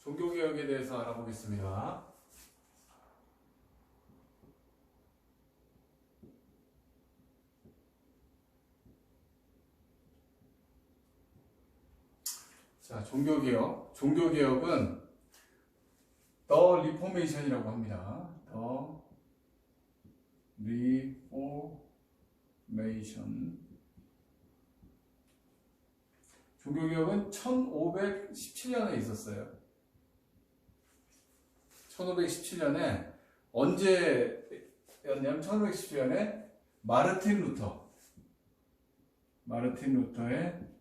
종교개혁에 대해서 알아보겠습니다. 자, 종교개혁은 The Reformation이라고 합니다. The Reformation. 종교개혁은 1517년에 있었어요. 1517년에 언제였냐면 1517년에 마르틴 루터의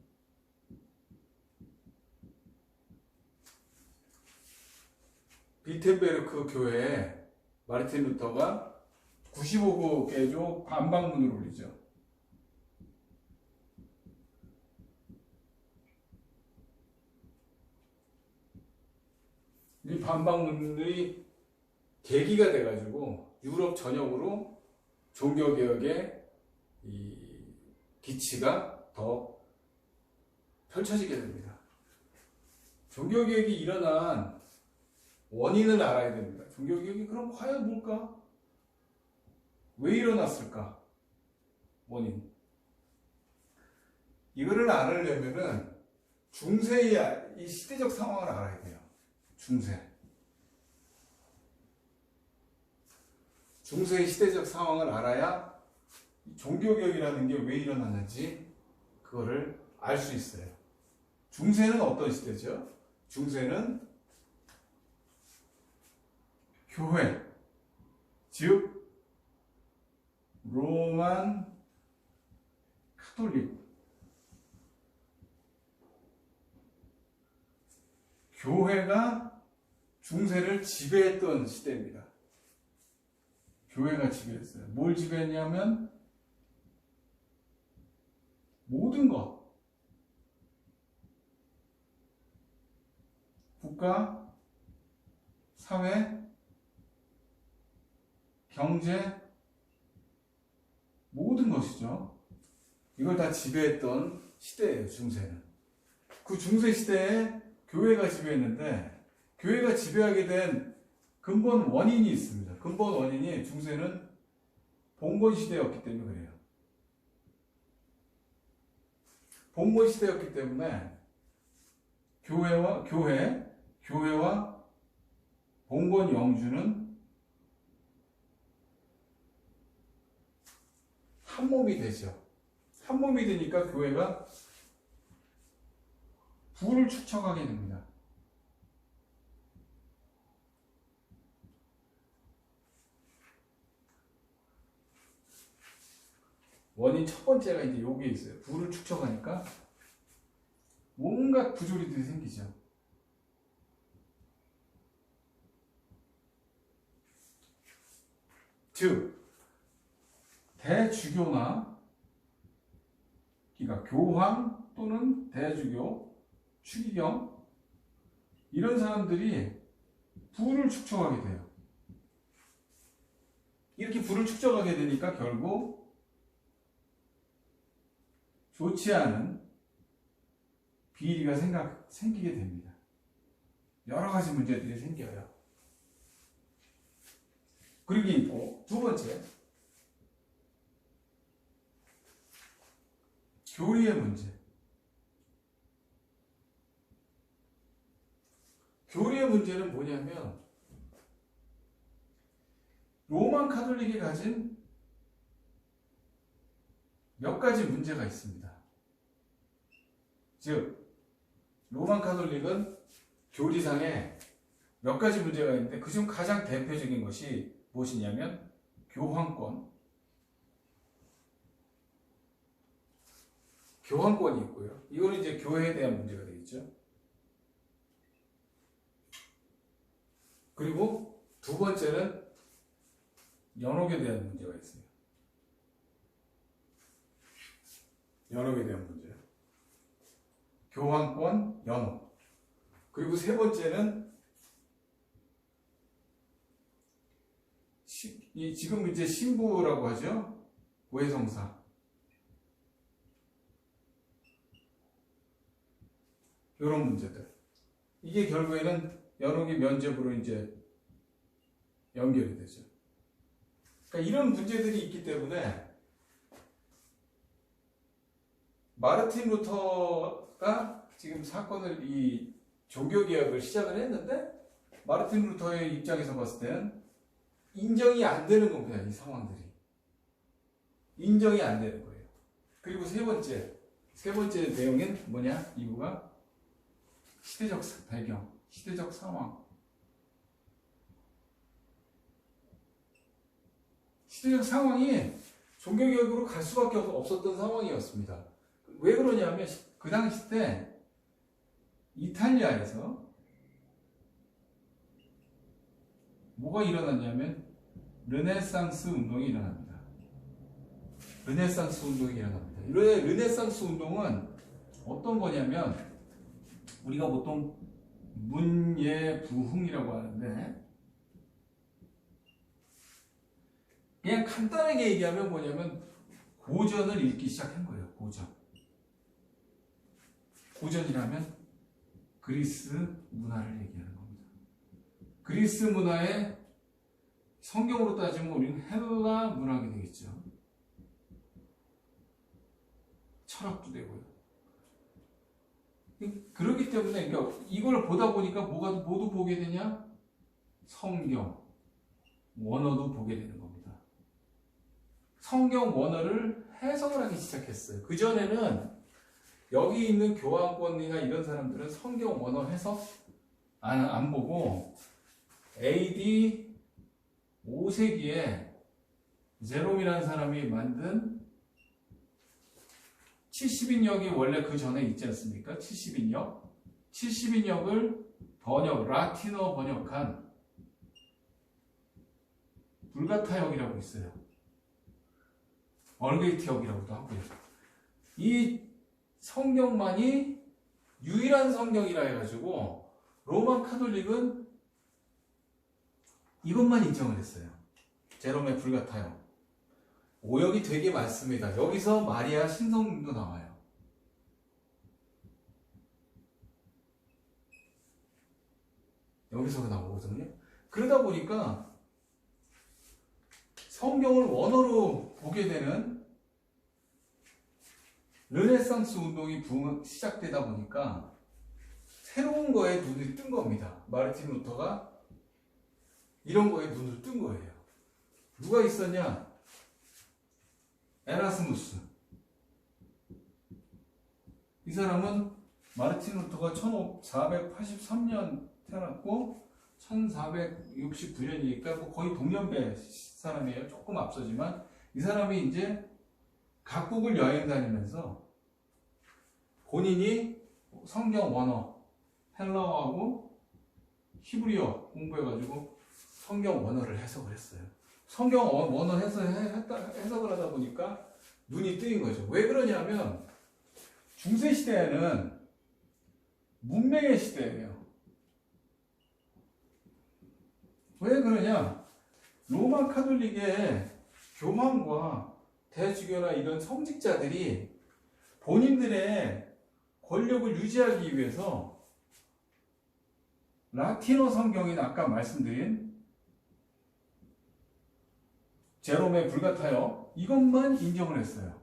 비텐베르크 교회에 마르틴 루터가 95구 개조 반박문을 올리죠. 이 반박문이 계기가 돼가지고 유럽 전역으로 종교개혁의 이 기치가 더 펼쳐지게 됩니다. 종교개혁이 일어난 원인을 알아야 됩니다. 종교개혁이 그럼 과연 뭘까? 왜 일어났을까? 원인. 이거를 알으려면은 중세의 이 시대적 상황을 알아야 돼요. 중세의 시대적 상황을 알아야 종교개혁이라는 게 왜 일어났는지 그거를 알 수 있어요. 중세는 어떤 시대죠? 중세는 교회, 즉 로만 카톨릭 교회가 중세를 지배했던 시대입니다. 교회가 지배했어요. 뭘 지배했냐면 모든 것, 국가, 사회, 경제, 모든 것이죠. 이걸 다 지배했던 시대예요, 중세는. 그 중세 시대에 교회가 지배했는데, 교회가 지배하게 된 근본 원인이 있습니다. 근본 원인이 중세는 봉건 시대였기 때문에 그래요. 봉건 시대였기 때문에 교회와 봉건 영주는 한 몸이 되죠. 한 몸이 되니까 교회가 부를 축적하게 됩니다. 원인 첫 번째가 이제 여기에 있어요. 부를 축적하니까 온갖 부조리들이 생기죠. 즉, 대주교나, 그러니까 교황 또는 대주교, 추기경, 이런 사람들이 부를 축적하게 돼요. 이렇게 부를 축적하게 되니까 결국 좋지 않은 비리가 생기게 됩니다. 여러 가지 문제들이 생겨요. 그리고 두 번째, 교리의 문제. 교리의 문제는 뭐냐면 로만 카톨릭이 가진 몇 가지 문제가 있습니다. 즉, 로만 카톨릭은 교리상에 몇 가지 문제가 있는데 그중 가장 대표적인 것이 무엇이냐면 교황권이 있고요. 이거는 이제 교회에 대한 문제가 되겠죠. 그리고 두 번째는 연옥에 대한 문제가 있어요. 연옥에 대한 문제. 교황권, 연옥. 그리고 세 번째는 지금 이제 신부라고 하죠. 고해성사. 이런 문제들. 이게 결국에는 여러 개 면접으로 이제 연결이 되죠. 그러니까 이런 문제들이 있기 때문에 마르틴 루터가 지금 사건을 이 종교개혁을 시작을 했는데 마르틴 루터의 입장에서 봤을 때는 인정이 안 되는 겁니다. 이 상황들이 인정이 안 되는 거예요. 그리고 세 번째 내용은 뭐냐? 이유가 시대적 배경, 시대적 상황. 시대적 상황이 종교개혁으로 갈 수밖에 없었던 상황이었습니다. 왜 그러냐면 그 당시 때 이탈리아에서 뭐가 일어났냐면 르네상스 운동이 일어납니다. 르네상스 운동이 일어납니다. 르네상스 운동은 어떤 거냐면 우리가 보통 문예부흥이라고 하는데 그냥 간단하게 얘기하면 뭐냐면 고전을 읽기 시작한 거예요. 고전이라면 그리스 문화를 얘기하는 겁니다. 그리스 문화의 성경으로 따지면 우리는 헬라 문학이 되겠죠. 철학도 되고요. 그렇기 때문에 그러니까 이걸 보다 보니까 모두 보게 되냐? 성경, 원어도 보게 되는 겁니다. 성경 원어를 해석을 하기 시작했어요. 그전에는 여기 있는 교황권이나 이런 사람들은 성경 원어 해석 안 보고 AD 5세기에 제롬이라는 사람이 만든 70인역이 원래 그 전에 있지 않습니까? 70인역을 라틴어 번역한 불가타역이라고 있어요. 얼게이트역이라고도 하고요. 이 성경만이 유일한 성경이라 해가지고 로마 카톨릭은 이것만 인정을 했어요. 제롬의 불가타역. 오역이 되게 많습니다. 여기서 마리아 신성도 나와요. 여기서 나오거든요. 그러다 보니까 성경을 원어로 보게 되는 르네상스 운동이 시작되다 보니까 새로운 거에 눈이 뜬 겁니다. 마르틴 루터가 이런 거에 눈을 뜬 거예요. 누가 있었냐? 에라스무스. 이 사람은 마르틴 루터가 1483년 태어났고 1469년이니까 거의 동년배 사람이에요. 조금 앞서지만 이 사람이 이제 각국을 여행 다니면서 본인이 성경 원어 헬라어하고 히브리어 공부해가지고 성경 원어를 해석을 했어요. 성경 원어 해석을 하다 보니까 눈이 뜨인 거죠. 왜 그러냐면 중세시대에는 문맹의 시대예요. 왜 그러냐? 로마 카톨릭의 교황과 대주교나 이런 성직자들이 본인들의 권력을 유지하기 위해서 라틴어 성경인 아까 말씀드린 제롬의 불가타요 이것만 인정을 했어요.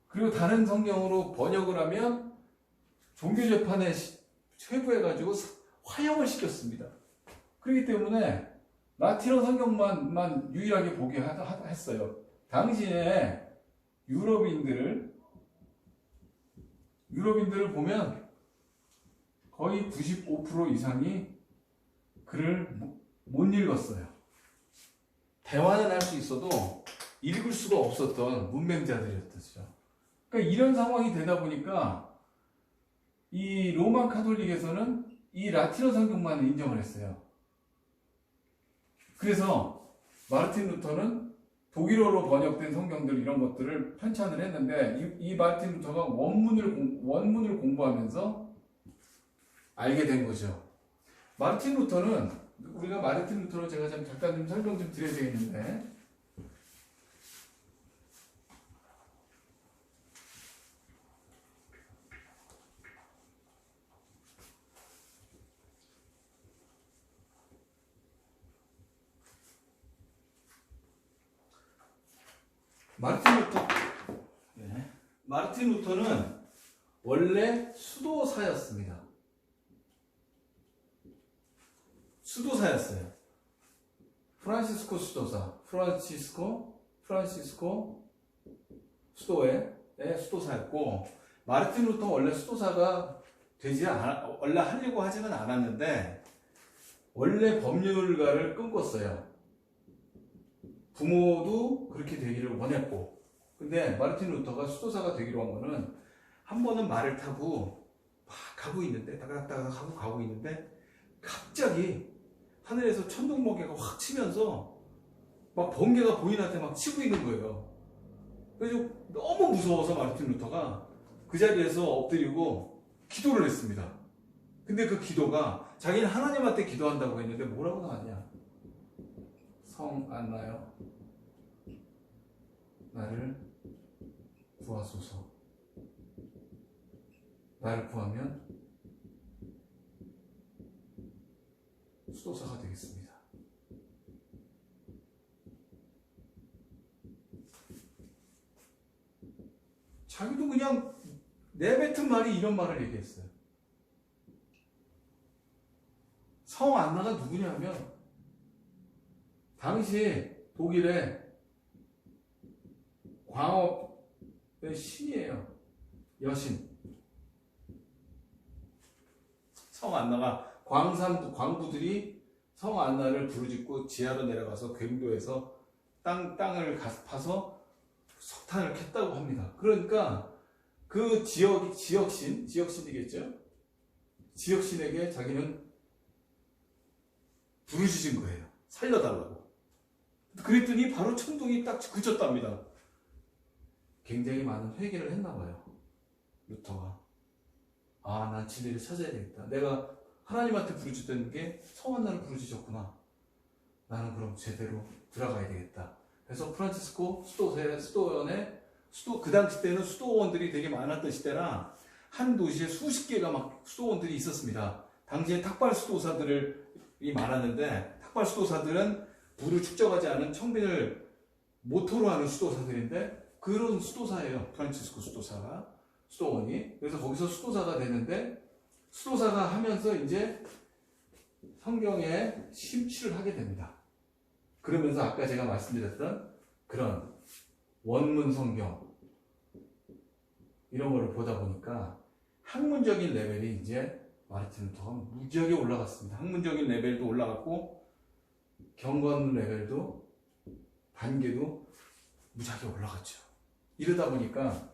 그리고 다른 성경으로 번역을 하면 종교재판에 회부해가지고 화형을 시켰습니다. 그렇기 때문에 라틴어 성경만 유일하게 보게 했어요. 당시에 유럽인들을 보면 거의 95% 이상이 글을 못 읽었어요. 대화는 할 수 있어도 읽을 수가 없었던 문맹자들이었죠. 그러니까 이런 상황이 되다 보니까 이 로마 카톨릭에서는 이 라틴어 성경만 인정을 했어요. 그래서 마르틴 루터는 독일어로 번역된 성경들 이런 것들을 편찬을 했는데 이 마르틴 루터가 원문을 공부하면서 알게 된 거죠. 마르틴 루터는 우리가 마르틴 루터로 제가 잠깐 좀 설명 좀 드려야 되겠는데 마르틴 루터. 네. 마르틴 루터는 원래 수도사였습니다. 수도사였어요. 프란시스코 수도사. 프란시스코 수도의 수도사였고, 마르틴 루터 원래 수도사가 원래 하려고 하지는 않았는데, 원래 법률가를 꿈꿨어요. 부모도 그렇게 되기를 원했고, 근데 마르틴 루터가 수도사가 되기로 한 거는, 한 번은 말을 타고 막 가고 있는데, 따가닥따가닥 하고 가고 있는데, 갑자기 하늘에서 천둥번개가 확 치면서 막 번개가 본인한테 막 치고 있는 거예요. 그래서 너무 무서워서 마르틴 루터가 그 자리에서 엎드리고 기도를 했습니다. 근데 그 기도가 자기는 하나님한테 기도한다고 했는데 뭐라고 나왔냐? 성 안나요, 나를 구하소서. 나를 구하면 수도사가 되겠습니다. 자기도 그냥 내뱉은 말이 이런 말을 얘기했어요. 성 안나가 누구냐면 당시 독일의 광업의 신이에요. 여신. 성 안나가 광부들이 성 안나를 부르짖고 지하로 내려가서 궤도에서 땅을 파서 석탄을 캤다고 합니다. 그러니까 그 지역신이겠죠? 지역신에게 자기는 부르짖은 거예요. 살려달라고. 그랬더니 바로 천둥이 딱 그쳤답니다. 굉장히 많은 회개를 했나 봐요. 루터가. 아, 난 진리를 찾아야 되겠다. 내가 하나님한테 부르짖던 게 성한나를 부르짖었구나. 나는 그럼 제대로 들어가야 되겠다. 그래서 프란치스코 그 당시 때는 수도원들이 되게 많았던 시대라 한 도시에 수십 개가 막 수도원들이 있었습니다. 당시에 탁발 수도사들이 많았는데, 탁발 수도사들은 부를 축적하지 않은 청빈을 모토로 하는 수도사들인데, 그런 수도사예요. 프란치스코 수도원이. 그래서 거기서 수도사가 되는데, 수도사가 하면서 이제 성경에 심취를 하게 됩니다. 그러면서 아까 제가 말씀드렸던 그런 원문 성경 이런 거를 보다 보니까 학문적인 레벨이 이제 마르틴 루터가 무지하게 올라갔습니다. 학문적인 레벨도 올라갔고 경건 레벨도 단계도 무지하게 올라갔죠. 이러다 보니까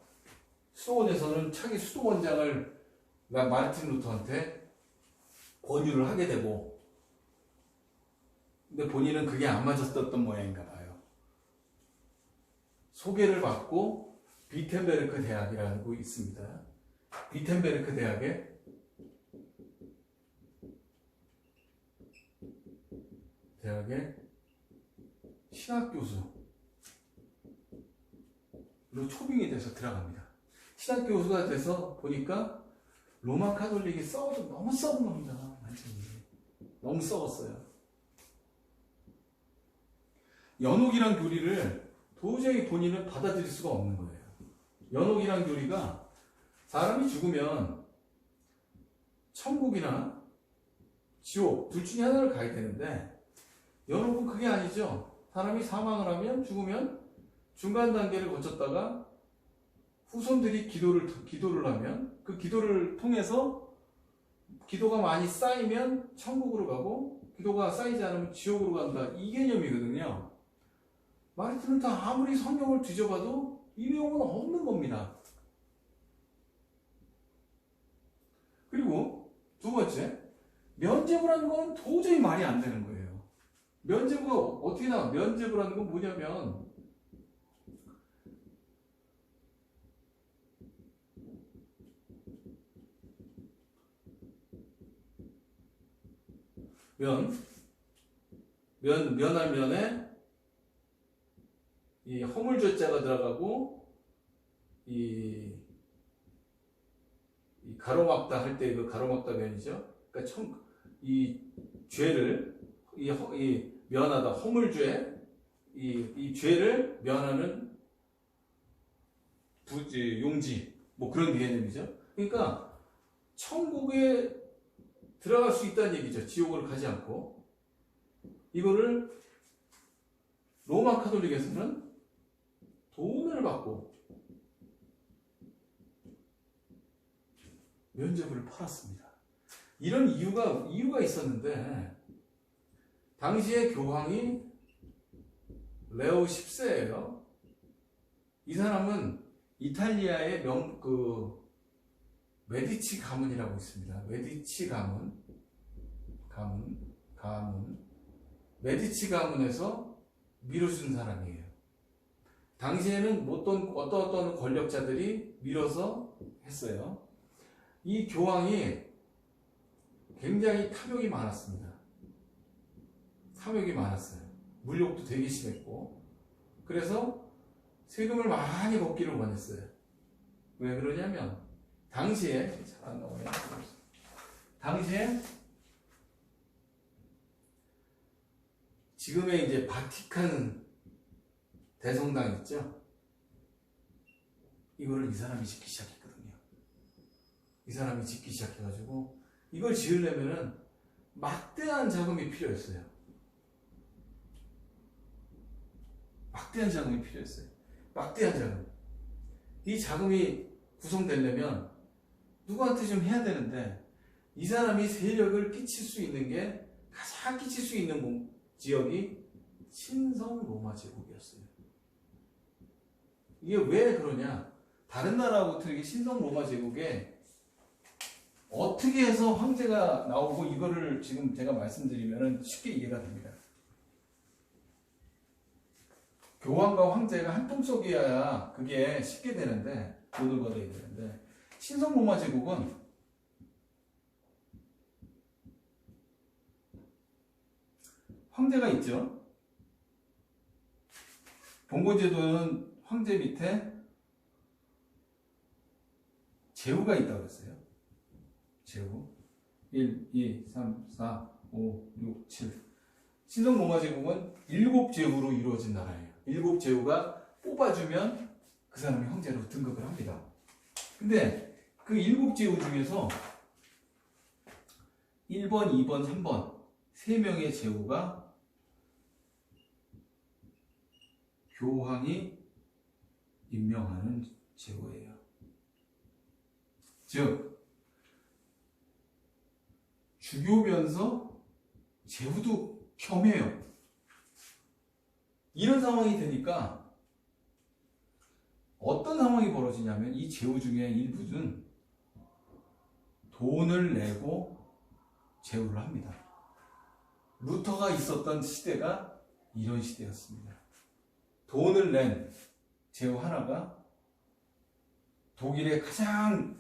수도원에서는 차기 수도원장을 마르틴 루터한테 권유를 하게 되고, 근데 본인은 그게 안 맞았던 모양인가 봐요. 소개를 받고 비텐베르크 대학이라고 있습니다. 비텐베르크 대학에 신학 교수로 초빙이 돼서 들어갑니다. 신학 교수가 돼서 보니까 로마 카톨릭이 너무 썩은 겁니다. 완전히 너무 썩었어요. 연옥이란 교리를 도저히 본인은 받아들일 수가 없는 거예요. 연옥이란 교리가 사람이 죽으면 천국이나 지옥 둘 중에 하나를 가야 되는데, 연옥은 그게 아니죠. 사람이 사망을 하면, 죽으면 중간 단계를 거쳤다가 후손들이 기도를 하면 그 기도를 통해서 기도가 많이 쌓이면 천국으로 가고, 기도가 쌓이지 않으면 지옥으로 간다. 이 개념이거든요. 마르틴 루터 아무리 성경을 뒤져봐도 이 내용은 없는 겁니다. 그리고 두 번째, 면죄부라는 건 도저히 말이 안 되는 거예요. 면죄부가 어떻게 나와? 면죄부라는 건 뭐냐면, 면할 면에 이 허물죄자가 들어가고, 이 가로막다 할 때 그 가로막다 면이죠. 그러니까 이 죄를 이 면하다, 허물죄, 이 죄를 면하는 용지 뭐 그런 개념이죠. 그러니까 천국에 들어갈 수 있다는 얘기죠. 지옥을 가지 않고. 이거를 로마 카톨릭에서는 돈을 받고 면죄부를 팔았습니다. 이런 이유가 있었는데, 당시에 교황이 레오 10세예요. 이 사람은 이탈리아의 메디치 가문이라고 있습니다. 메디치 가문. 메디치 가문에서 밀어준 사람이에요. 당시에는 어떤 권력자들이 밀어서 했어요. 이 교황이 굉장히 탐욕이 많았습니다. 탐욕이 많았어요. 물욕도 되게 심했고, 그래서 세금을 많이 걷기를 원했어요. 왜 그러냐면 당시에 지금의 이제 바티칸 대성당 있죠? 이거를 이 사람이 짓기 시작했거든요. 이 사람이 짓기 시작해가지고 이걸 지으려면은 막대한 자금이 필요했어요. 막대한 자금. 이 자금이 구성되려면 누구한테 좀 해야 되는데, 이 사람이 세력을 가장 끼칠 수 있는 지역이 신성 로마 제국이었어요. 이게 왜 그러냐? 다른 나라하고 틀리게 신성 로마 제국에 어떻게 해서 황제가 나오고, 이거를 지금 제가 말씀드리면 쉽게 이해가 됩니다. 교황과 황제가 한 통속이어야 그게 쉽게 되는데, 돈을 받아야 되는데, 신성 로마 제국은 황제가 있죠. 봉건제도는 황제 밑에 제후가 있다고 했어요. 제후 1, 2, 3, 4, 5, 6, 7. 신성 로마 제국은 7제후로 이루어진 나라예요. 7제후가 뽑아주면 그 사람이 황제로 등극을 합니다. 근데 그 7제후 중에서 1번, 2번, 3번 3명의 제후가 교황이 임명하는 제후예요. 즉 주교면서 제후도 겸해요. 이런 상황이 되니까 어떤 상황이 벌어지냐면, 이 제후 중에 일부는 돈을 내고 제후를 합니다. 루터가 있었던 시대가 이런 시대였습니다. 돈을 낸 제후 하나가 독일의 가장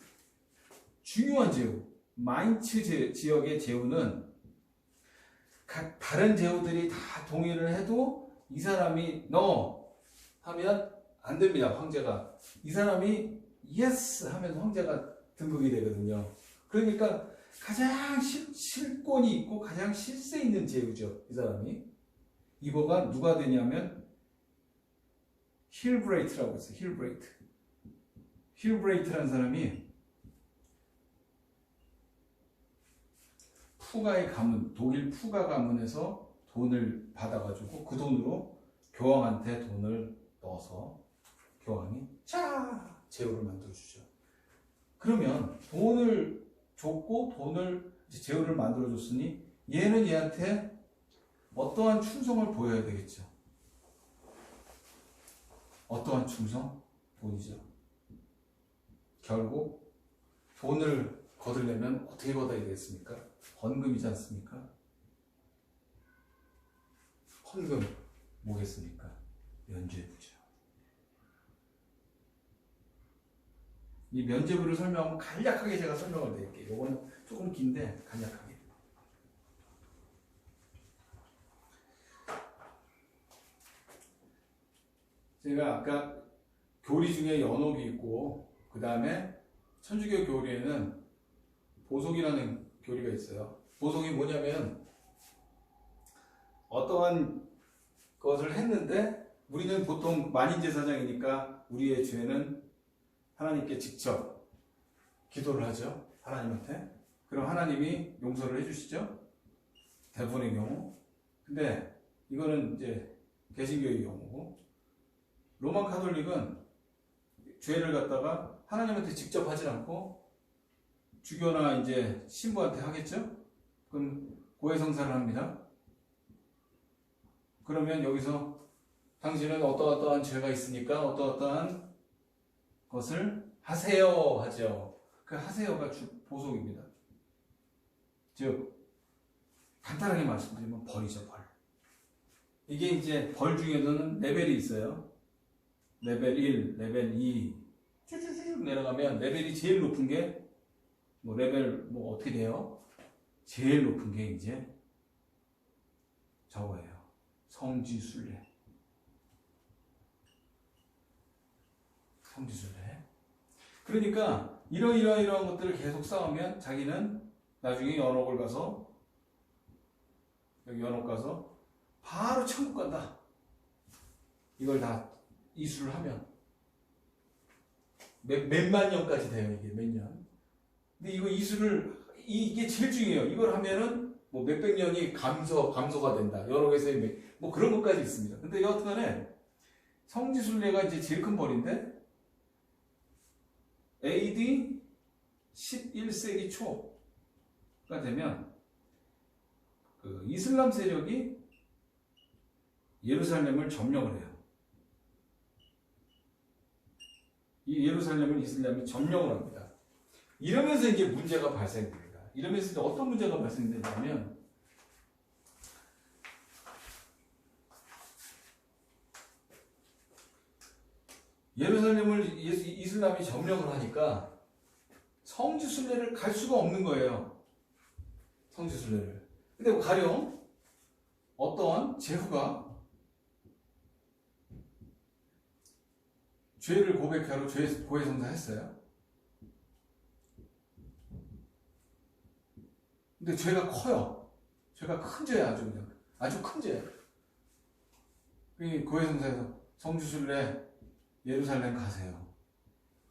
중요한 제후, 마인츠 지역의 제후는 다른 제후들이 다 동의를 해도 이 사람이 너 하면 안 됩니다. 황제가. 이 사람이 예스 하면 황제가 등극이 되거든요. 그러니까 가장 실권이 있고 가장 실세 있는 제후죠. 이 사람이. 이거가 누가 되냐면 힐브레이트라고 있어요. 힐브레이트라는 사람이 푸가의 가문, 독일 푸가 가문에서 돈을 받아가지고 그 돈으로 교황한테 돈을 넣어서 교황이 제후를 만들어주죠. 그러면 돈을 줬고 제후를 만들어줬으니 얘는 얘한테 어떠한 충성을 보여야 되겠죠. 어떠한 충성? 돈이죠. 결국 돈을 거두려면 어떻게 거둬야 되겠습니까? 헌금이지 않습니까? 헌금 뭐겠습니까? 면죄부죠. 이 면죄부를 설명하면 간략하게 제가 설명을 드릴게요. 이거는 조금 긴데 간략하게. 제가 아까 교리 중에 연옥이 있고, 그 다음에 천주교 교리에는 보속이라는 교리가 있어요. 보속이 뭐냐면, 어떠한 것을 했는데 우리는 보통 만인제사장이니까 우리의 죄는 하나님께 직접 기도를 하죠. 하나님한테. 그럼 하나님이 용서를 해주시죠. 대부분의 경우. 근데 이거는 이제 개신교의 경우고, 로마 카톨릭은 죄를 갖다가 하나님한테 직접 하지 않고 주교나 이제 신부한테 하겠죠? 그럼 고해성사를 합니다. 그러면 여기서 당신은 어떠어떠한 죄가 있으니까 어떠어떠한 것을 하세요 하죠. 그 하세요가 보속입니다. 즉 간단하게 말씀드리면 벌이죠, 벌. 이게 이제 벌 중에서는 레벨이 있어요. 레벨 1, 레벨 2 쭉 내려가면 레벨이 제일 높은 게 뭐 레벨 뭐 어떻게 돼요? 제일 높은 게 이제 저거예요. 성지순례. 성지순례. 그러니까 이러이러한 것들을 계속 쌓으면 자기는 나중에 연옥을 가서, 여기 연옥 가서 바로 천국 간다. 이걸 다 이수를 하면 몇만 년까지 돼요. 이게 몇 년. 근데 이거 이수를, 이게 제일 중요해요. 이걸 하면은 뭐 몇백 년이 감소가 된다. 여러 개의 뭐 그런 것까지 있습니다. 근데 여하튼간에 성지순례가 이제 제일 큰 벌인데, AD 11세기 초가 되면 그 이슬람 세력이 예루살렘을 점령을 해요. 이 예루살렘을 이슬람이 점령을 합니다. 이러면서 이제 문제가 발생됩니다. 이러면서 이제 어떤 문제가 발생되냐면, 예루살렘을 이슬람이 점령을 하니까 성지순례를 갈 수가 없는 거예요. 성지순례를. 근데 가령 어떤 제후가 죄를 고백하러 고해성사 했어요. 근데 죄가 커요. 죄가 큰 죄야, 아주 그냥. 아주 큰 죄야. 고해성사에서 성지순례 예루살렘 가세요.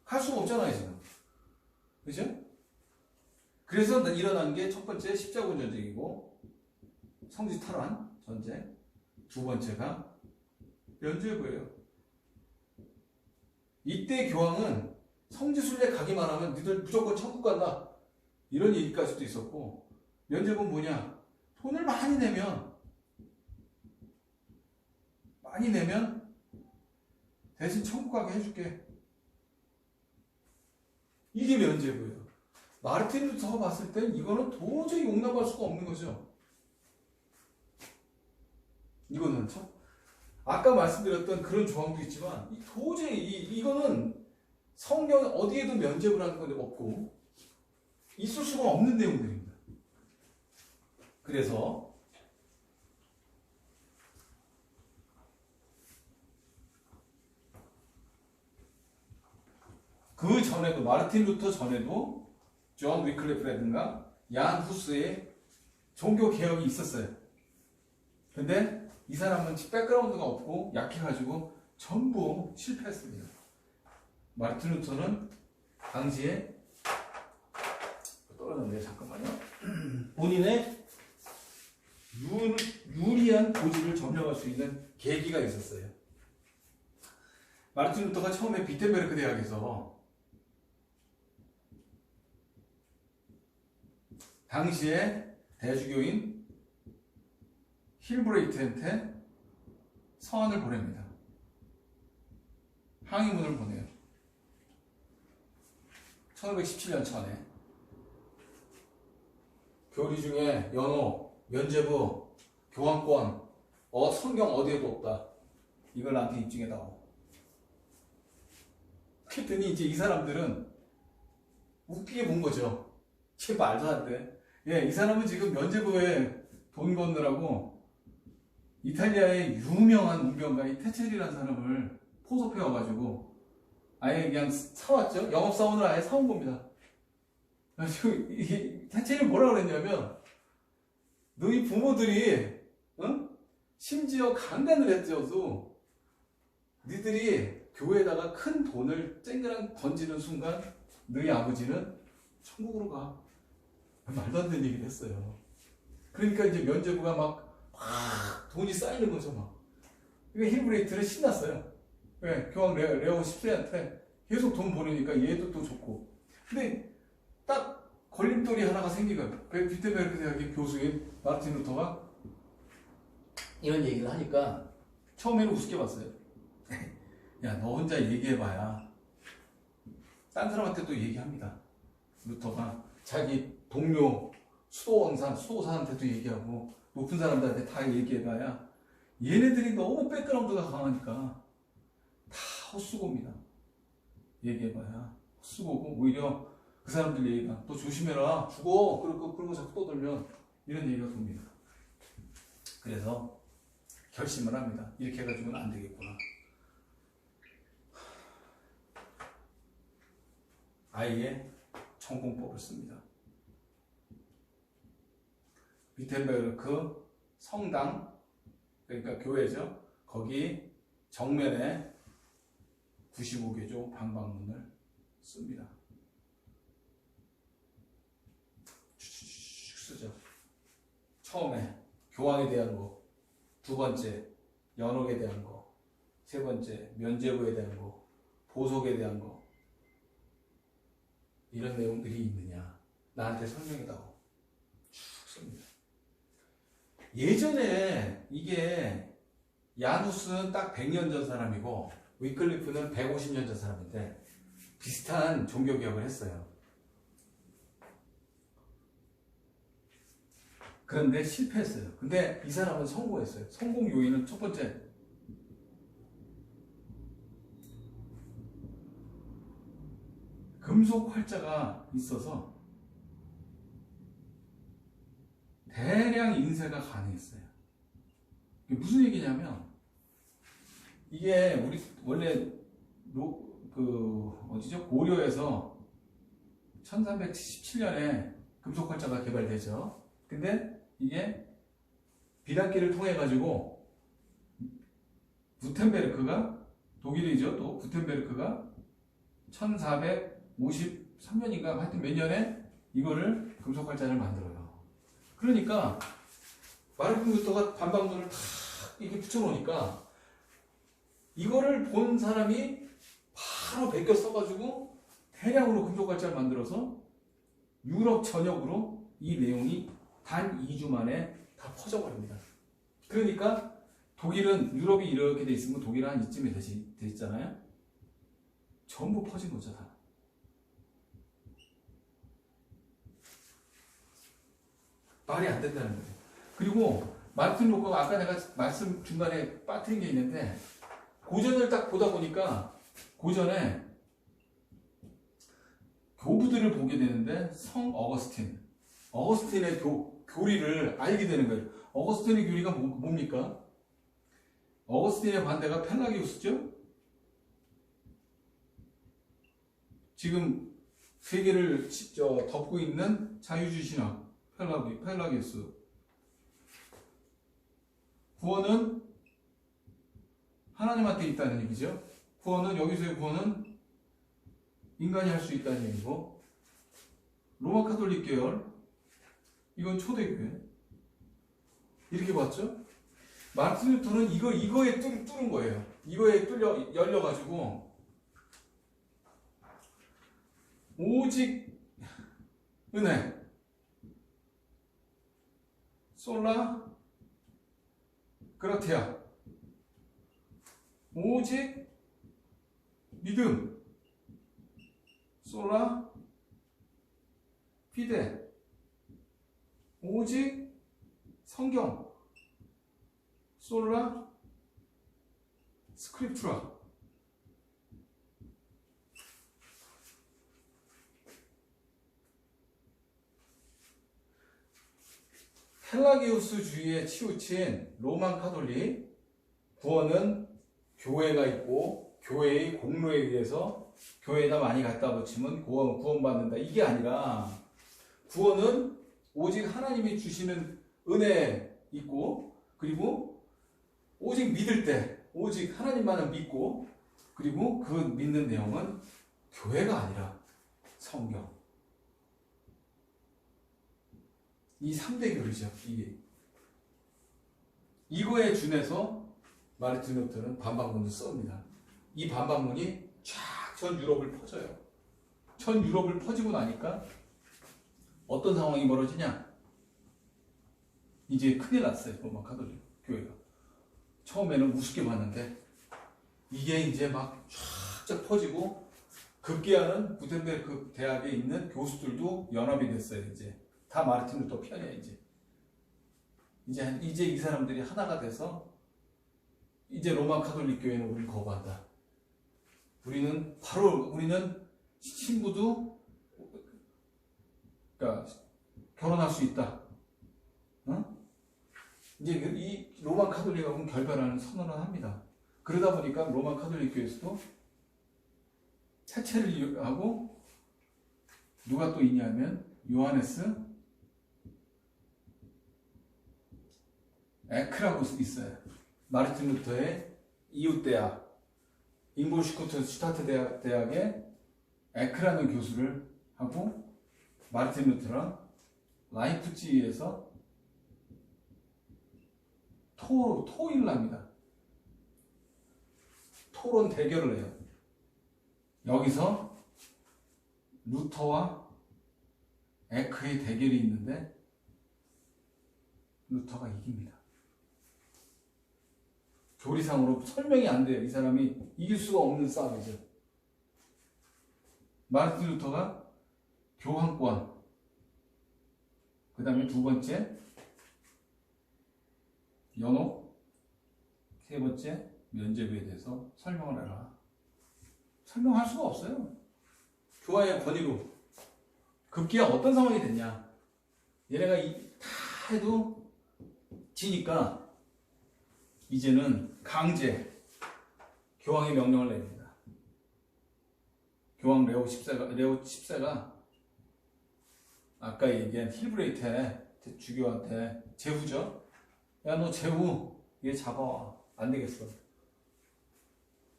갈 수가 없잖아요, 지금. 그죠? 그래서 일어난 게 첫 번째 십자군 전쟁이고, 성지 탈환 전쟁. 두 번째가 면죄부예요. 이때 교황은 성지순례 가기만 하면 니들 무조건 천국 간다. 이런 얘기까지도 있었고, 면죄부는 뭐냐? 돈을 많이 내면 대신 천국 가게 해줄게. 이게 면죄부예요. 마르틴 루터가 봤을 땐 이거는 도저히 용납할 수가 없는 거죠. 이거는 참, 아까 말씀드렸던 그런 조항도 있지만 도저히 이거는 성경 어디에도 면죄부라는 건 없고 있을 수가 없는 내용들입니다. 그래서 그 전에도, 마르틴 루터 전에도 존 위클리프라든가 얀 후스의 종교 개혁이 있었어요. 근데 이 사람은 백그라운드가 없고 약해가지고 전부 실패했습니다. 마르틴 루터는 당시에 떨어졌네요. 잠깐만요. 본인의 유리한 고지를 점령할 수 있는 계기가 있었어요. 마르틴 루터가 처음에 비텐베르크 대학에서 당시에 대주교인 힐브레이트한테 서한을 보냅니다. 항의문을 보내요. 1517년 전에 교리 중에 연호, 면죄부, 교황권, 성경 어디에도 없다. 이걸 나한테 입증해다오. 그랬더니 이제 이 사람들은 웃기게 본 거죠. 쟤 말도 안 돼. 이 사람은 지금 면죄부에 돈 건느라고 이탈리아의 유명한 운명가인 테첼이라는 사람을 포섭해 와가지고 아예 그냥 사왔죠. 영업사원을 아예 사온 겁니다. 그래서 이 테첼이 뭐라 그랬냐면, 너희 부모들이 심지어 강간을 했어도 니들이 교회에다가 큰 돈을 쨍그랑 던지는 순간 너희 아버지는 천국으로 가. 말도 안 되는 얘기를 했어요. 그러니까 이제 면제부가 막 돈이 쌓이는 거죠, 막. 그러니까 힐브레이트는 신났어요. 왜? 교황 레오 10세한테 계속 돈 보내니까 얘도 또 좋고. 근데 딱 걸림돌이 하나가 생기거든. 비테베르크 대학의 교수인 마르틴 루터가 이런 얘기를 하니까 처음에는 우습게 봤어요. 야, 너 혼자 얘기해봐야 딴 사람한테도 얘기합니다. 루터가 자기 동료 수도사한테도 얘기하고 높은 사람들한테 다 얘기해봐야 얘네들이 너무 백그라운드가 강하니까 다 헛수고입니다. 얘기해봐야 헛수고고 오히려 그 사람들 얘기가 또 조심해라 죽어 그런 거 자꾸 떠들면 이런 얘기가 돕니다. 그래서 결심을 합니다. 이렇게 해가지고는 안 되겠구나. 아예 천공법을 씁니다. 비텐베르크 성당, 그러니까 교회죠. 거기 정면에 95개조 방방문을 씁니다. 쓰죠. 처음에 교황에 대한 거, 두 번째 연옥에 대한 거, 세 번째 면제부에 대한 거, 보석에 대한 거, 이런 내용들이 있느냐 나한테 설명해다오 쭉 씁니다. 예전에 이게 야누스는 딱 100년 전 사람이고 위클리프는 150년 전 사람인데 비슷한 종교개혁을 했어요. 그런데 실패했어요. 근데 이 사람은 성공했어요. 성공 요인은 첫 번째, 금속 활자가 있어서 대량 인쇄가 가능했어요. 이게 무슨 얘기냐면 이게 우리 원래 고려에서 1377년에 금속 활자가 개발되죠. 근데 이게 비단기를 통해 가지고 구텐베르크가 독일이죠. 또 구텐베르크가 1453년인가 하여튼 몇 년에 이거를 금속 활자를 만들어요. 그러니까 마르틴 루터가 반방문을 탁 이렇게 붙여놓으니까 이거를 본 사람이 바로 베껴 써가지고 대량으로 금속 활자를 만들어서 유럽 전역으로 이 내용이 단 2주 만에 다 퍼져버립니다. 그러니까 독일은 유럽이 이렇게 돼 있으면 독일은 한 이쯤에 돼 있잖아요. 전부 퍼진 거죠, 다. 말이 안 된다는 거예요. 그리고 마르틴 루터가 아까 내가 말씀 중간에 빠뜨린 게 있는데 고전을 딱 보다 보니까 고전에 교부들을 보게 되는데 어거스틴의 교리를 알게 되는 거예요. 어거스틴의 교리가 뭡니까? 어거스틴의 반대가 펠라기우스죠? 지금 세계를 덮고 있는 자유주의 신학 펠라기우스. 구원은 하나님한테 있다는 얘기죠. 구원은 여기서의 구원은 인간이 할 수 있다는 얘기고, 로마 카톨릭 계열 이건 초대교회 이렇게 봤죠. 마르틴 루터는 이거에 뚫은 거예요. 이거에 열려가지고 오직 은혜 솔라 그라티아 오직 믿음 솔라 피데 오직 성경 솔라 스크립투라. 펠라기우스주의에 치우친 로만 카톨릭 구원은 교회가 있고 교회의 공로에 의해서 교회에다 많이 갖다 붙이면 구원받는다. 이게 아니라 구원은 오직 하나님이 주시는 은혜 있고 그리고 오직 믿을 때 오직 하나님만을 믿고 그리고 그 믿는 내용은 교회가 아니라 성경. 이 3대 교리죠. 이거에 준해서 마르틴 루터는 반박문을 씁니다. 이 반박문이 쫙 전 유럽을 퍼져요. 전 유럽을 퍼지고 나니까 어떤 상황이 벌어지냐? 이제 큰일 났어요. 로마 가톨릭 교회가. 처음에는 우습게 봤는데 이게 이제 막 쫙쫙 퍼지고 급기야는 구텐베르크 대학에 있는 교수들도 연합이 됐어요. 이제 다 마르틴 루터 편이야. 이제 이 사람들이 하나가 돼서 이제 로마 가톨릭 교회는 우리를 거부한다. 우리는 신부도 그러니까 결혼할 수 있다. 어? 이제 이 로마 가톨릭하고는 결별하는 선언을 합니다. 그러다 보니까 로마 가톨릭 교회에서도 해체를 하고 누가 또 있냐면 요하네스 에크라고 있어요. 마르틴 루터의 이웃대학 잉볼슈쿠트 슈타트 대학에 에크라는 교수를 하고 마르틴 루터랑 라이프치히에서 토의를 합니다. 토론 대결을 해요. 여기서 루터와 에크의 대결이 있는데 루터가 이깁니다. 교리상으로 설명이 안 돼요. 이 사람이 이길 수가 없는 싸움이죠. 마르틴 루터가 교황권, 그 다음에 두 번째 연옥, 세 번째 면죄부에 대해서 설명을 해라. 설명할 수가 없어요. 교화의 권위로. 급기야 어떤 상황이 됐냐. 얘네가 다 해도 지니까 이제는 강제 교황의 명령을 내립니다. 교황 레오 10세가 아까 얘기한 힐브레이트의 주교한테 제후죠. 야, 너 제후 얘 잡아와. 안 되겠어.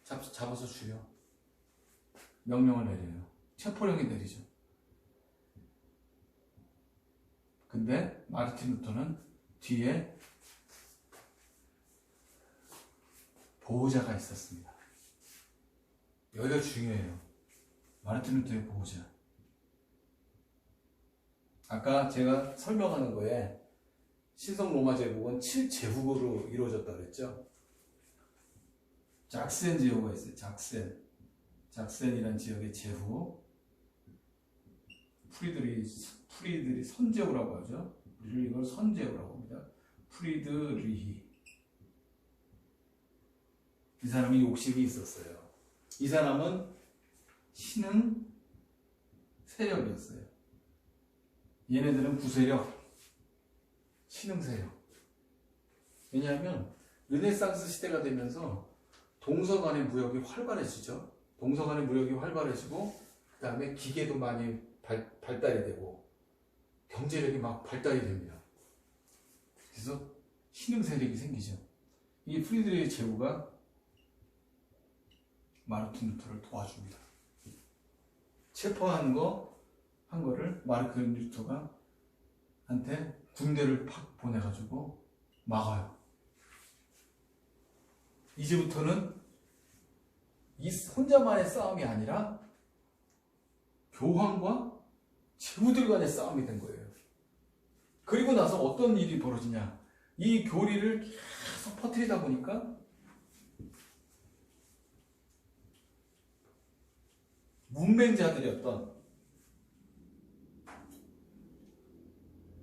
잡아서 죽여. 명령을 내려요. 체포령이 내리죠. 근데 마르틴 루터는 뒤에 보호자가 있었습니다. 여기가 중요해요. 마르틴 루터의 보호자. 아까 제가 설명하는 거에 신성 로마 제국은 7제국으로 이루어졌다 그랬죠. 작센 제후가 있어요. 작센이라는 지역의 제후. 프리드리 선제후라고 하죠. 우리는 이걸 선제후라고 합니다. 프리드리히. 이 사람이 욕심이 있었어요. 이 사람은 신흥 세력이었어요. 얘네들은 구세력, 신흥 세력. 왜냐하면 르네상스 시대가 되면서 동서간의 무역이 활발해지죠. 동서간의 무역이 활발해지고 그 다음에 기계도 많이 발달이 되고 경제력이 막 발달이 됩니다. 그래서 신흥 세력이 생기죠. 이 프리드리히 제후가 마르틴 루터를 도와줍니다. 체포한 거를 마르틴 루터가 한테 군대를 팍 보내가지고 막아요. 이제부터는 이 혼자만의 싸움이 아니라 교황과 제후들 간의 싸움이 된 거예요. 그리고 나서 어떤 일이 벌어지냐. 이 교리를 계속 퍼뜨리다 보니까 문맹자들이었던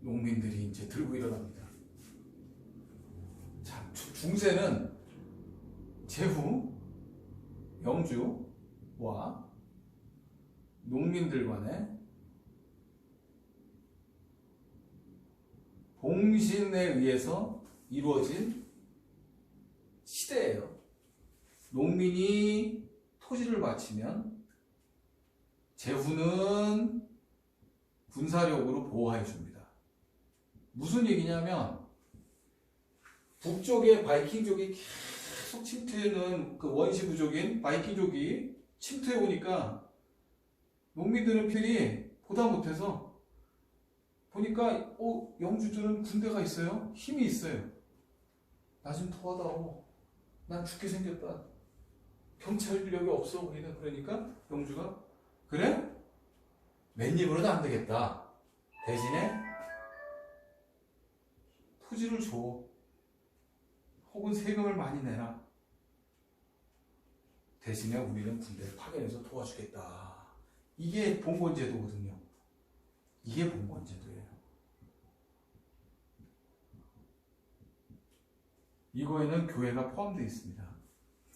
농민들이 이제 들고 일어납니다. 자, 중세는 제후, 영주와 농민들 간의 봉신에 의해서 이루어진 시대예요. 농민이 토지를 바치면 제후는 군사력으로 보호해 줍니다. 무슨 얘기냐면 북쪽의 바이킹족이 계속 침투해는 그 원시 부족인 바이키족이 침투해 오니까 농민들은 필히 보다 못해서 보니까 영주주는 군대가 있어요. 힘이 있어요. 나 좀 도와다오. 난 죽게 생겼다. 경찰력이 없어 우리는. 그러니까 영주가 그래? 맨입으로는 안 되겠다. 대신에 토지를 줘. 혹은 세금을 많이 내라. 대신에 우리는 군대를 파견해서 도와주겠다. 이게 봉건제도거든요. 이게 봉건제도예요. 이거에는 교회가 포함되어 있습니다.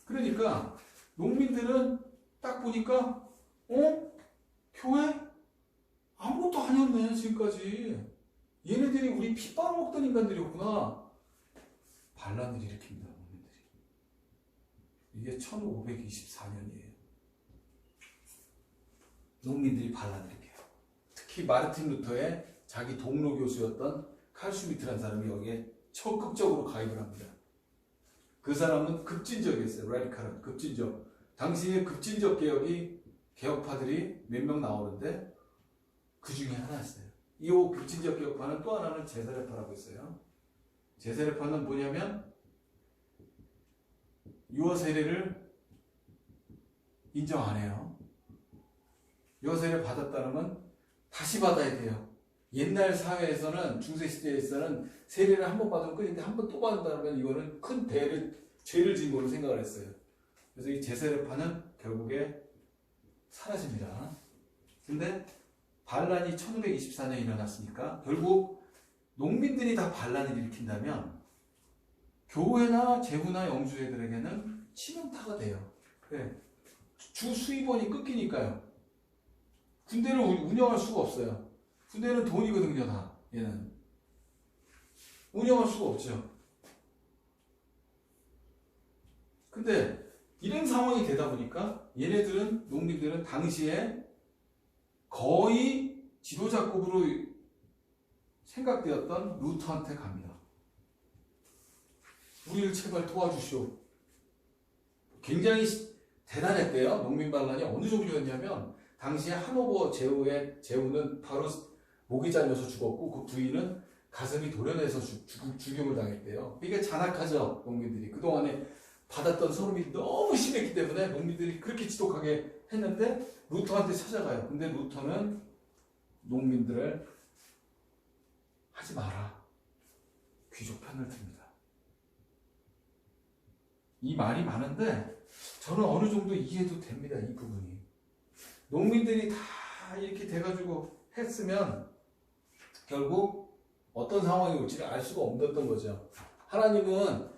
그러니까 농민들은 딱 보니까 교회? 아무것도 아니었네 지금까지. 얘네들이 우리 피 빨아먹던 인간들이었구나. 반란을 일으킵니다. 농민들이. 이게 1524년이에요. 농민들이 반란을 일으켜요. 특히 마르틴 루터의 자기 동료 교수였던 칼 슈미트라는 사람이 여기에 적극적으로 가입을 합니다. 그 사람은 급진적이었어요. 라디칼은 급진적. 당시에 급진적 개혁파들이 몇 명 나오는데 그 중에 하나였어요. 이 급진적 개혁파는 또 하나는 제사례파라고 있어요. 제사례파는 뭐냐면 유아 세례를 인정 안 해요. 유아 세례 받았다는 건 다시 받아야 돼요. 옛날 사회에서는 중세시대에서는 세례를 한 번 받으면 끝인데 한 번 또 받는다면 이거는 큰 죄를 진 걸로 생각을 했어요. 그래서 이 제사례파는 결국에 사라집니다. 근데 반란이 1524년에 일어났으니까 결국 농민들이 다 반란을 일으킨다면 교회나 제후나 영주제들에게는 치명타가 돼요. 네. 주 수입원이 끊기니까요. 군대를 운영할 수가 없어요. 군대는 돈이거든요, 다. 얘는. 운영할 수가 없죠. 근데 이런 상황이 되다 보니까 얘네들은, 농민들은 당시에 거의 지도자급으로 생각되었던 루터한테 갑니다. 우리를 제발 도와주시오. 굉장히 대단했대요. 농민 반란이 어느 정도였냐면 당시에 하노버 제후는 바로 목이 잘려서 죽었고 그 부인은 가슴이 도련해서 죽임을 당했대요. 이게 잔악하죠. 농민들이 그동안에 받았던 소름이 너무 심했기 때문에 농민들이 그렇게 지독하게 했는데 루터한테 찾아가요. 근데 루터는 농민들을 하지 마라. 귀족 편을 듭니다. 이 말이 많은데 저는 어느 정도 이해도 됩니다. 이 부분이. 농민들이 다 이렇게 돼가지고 했으면 결국 어떤 상황이 올지를 알 수가 없었던 거죠. 하나님은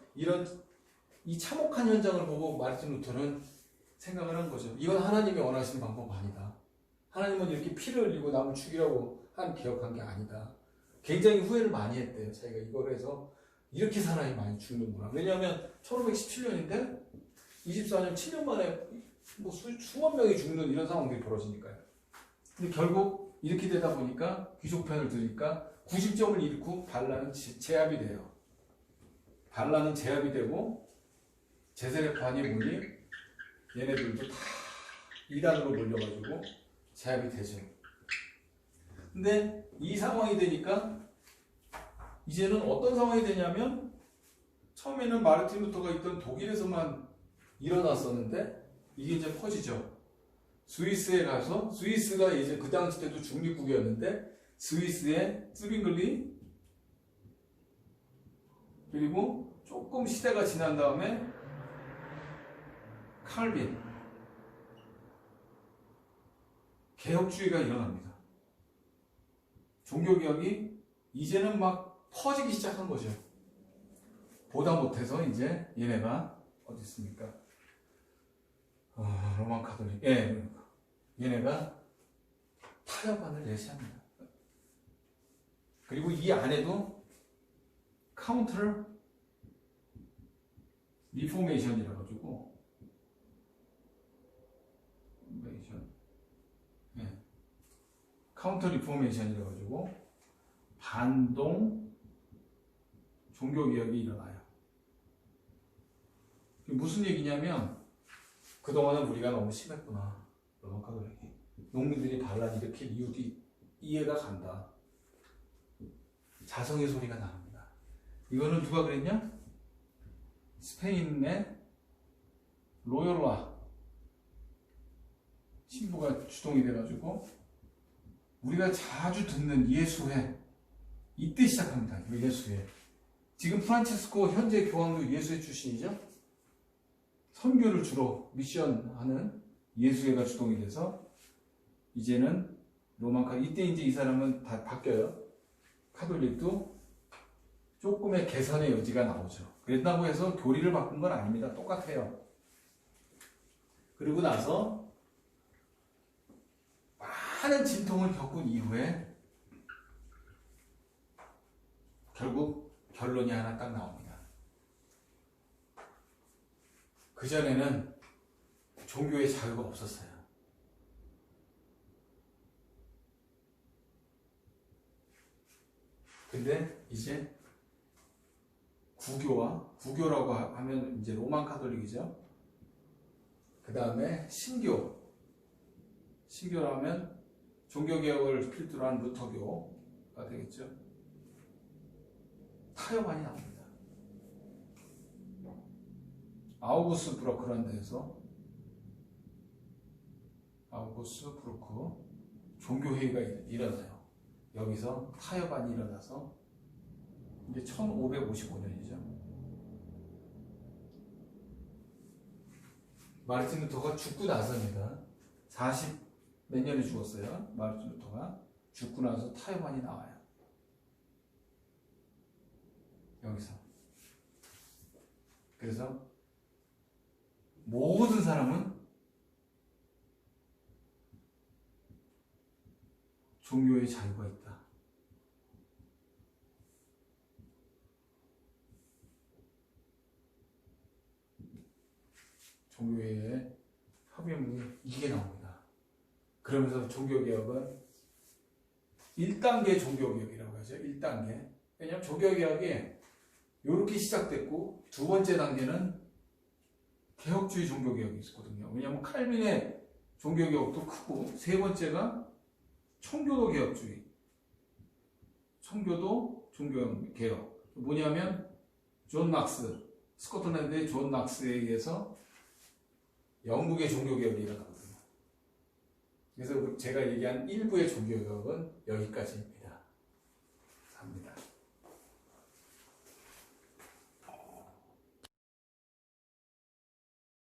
이 참혹한 현장을 보고 마르틴 루터는 생각을 한 거죠. 이건 하나님이 원하시는 방법 아니다. 하나님은 이렇게 피를 흘리고 남을 죽이라고 기억한 게 아니다. 굉장히 후회를 많이 했대요. 자기가 이걸 해서 이렇게 사람이 많이 죽는구나. 왜냐하면 1517년인데 24년 7년 만에 뭐 수만 명이 죽는 이런 상황들이 벌어지니까요. 근데 결국 이렇게 되다 보니까 귀족 편을 들으니까 구심점을 잃고 반란은 제압이 돼요. 반란은 제압이 되고 제세례파니 뭐니 얘네들도 다 이단으로 몰려가지고 제압이 되죠. 근데 이 상황이 되니까 이제는 어떤 상황이 되냐면 처음에는 마르틴 루터가 있던 독일에서만 일어났었는데 이게 이제 퍼지죠. 스위스에 가서 스위스가 이제 그 당시 때도 중립국이었는데 스위스의 쯔빙글리 그리고 조금 시대가 지난 다음에 칼빈 개혁주의가 일어납니다. 종교개혁이 이제는 막 퍼지기 시작한 거죠. 보다 못해서 이제 얘네가 어디 있습니까? 로만 카톨릭. 얘네가 타협안을 제시합니다. 그리고 이 안에도 카운터 리포메이션이라 가지고 카운터 리포메이션이라 가지고 반동 종교개혁이 일어나요. 이게 무슨 얘기냐면 그동안은 우리가 너무 심했구나. 로마 카톨릭이. 농민들이 반란 일으킬 이유도 이해가 간다. 자성의 소리가 나옵니다. 이거는 누가 그랬냐? 스페인의 로열라 신부가 주동이 돼가지고 우리가 자주 듣는 예수회 이때 시작합니다. 예수회. 지금 프란치스코 현재 교황도 예수회 출신이죠. 선교를 주로 미션하는 예수회가 주동이 돼서 이제는 이때 이제 이 사람은 다 바뀌어요. 카톨릭도 조금의 개선의 여지가 나오죠. 그랬다고 해서 교리를 바꾼 건 아닙니다. 똑같아요. 그리고 나서 많은 진통을 겪은 이후에 결국 결론이 하나 딱 나옵니다. 그전에는 종교의 자유가 없었어요. 근데 이제 구교라고 하면 이제 로만 카톨릭이죠. 그 다음에 신교라면 종교개혁을 필두로 한 루터교가 되겠죠. 타협안이 나옵니다. 아우구스부르크라는 데에서 아우구스부르크 종교회의가 일어나요. 여기서 타협안이 일어나서 이게 1555년이죠. 마르틴 루터가 죽고 나서입니다. 40 몇 년에 죽었어요. 마르틴 루터가 죽고 나서 타협안이 나와요. 여기서. 그래서 모든 사람은 종교의 자유가 있다. 종교의 협의문이 이게 나옵니다. 그러면서 종교개혁은 1단계 종교개혁이라고 하죠. 1단계. 왜냐하면 종교개혁이 이렇게 시작됐고 두 번째 단계는 개혁주의 종교개혁이 있었거든요. 왜냐하면 칼빈의 종교개혁도 크고 세 번째가 청교도 개혁주의. 청교도 종교개혁. 뭐냐면 존 낙스, 스코틀랜드의 존 낙스에 의해서 영국의 종교개혁이 일어나거든요. 그래서 제가 얘기한 일부의 종교개혁은 여기까지입니다. 감사합니다.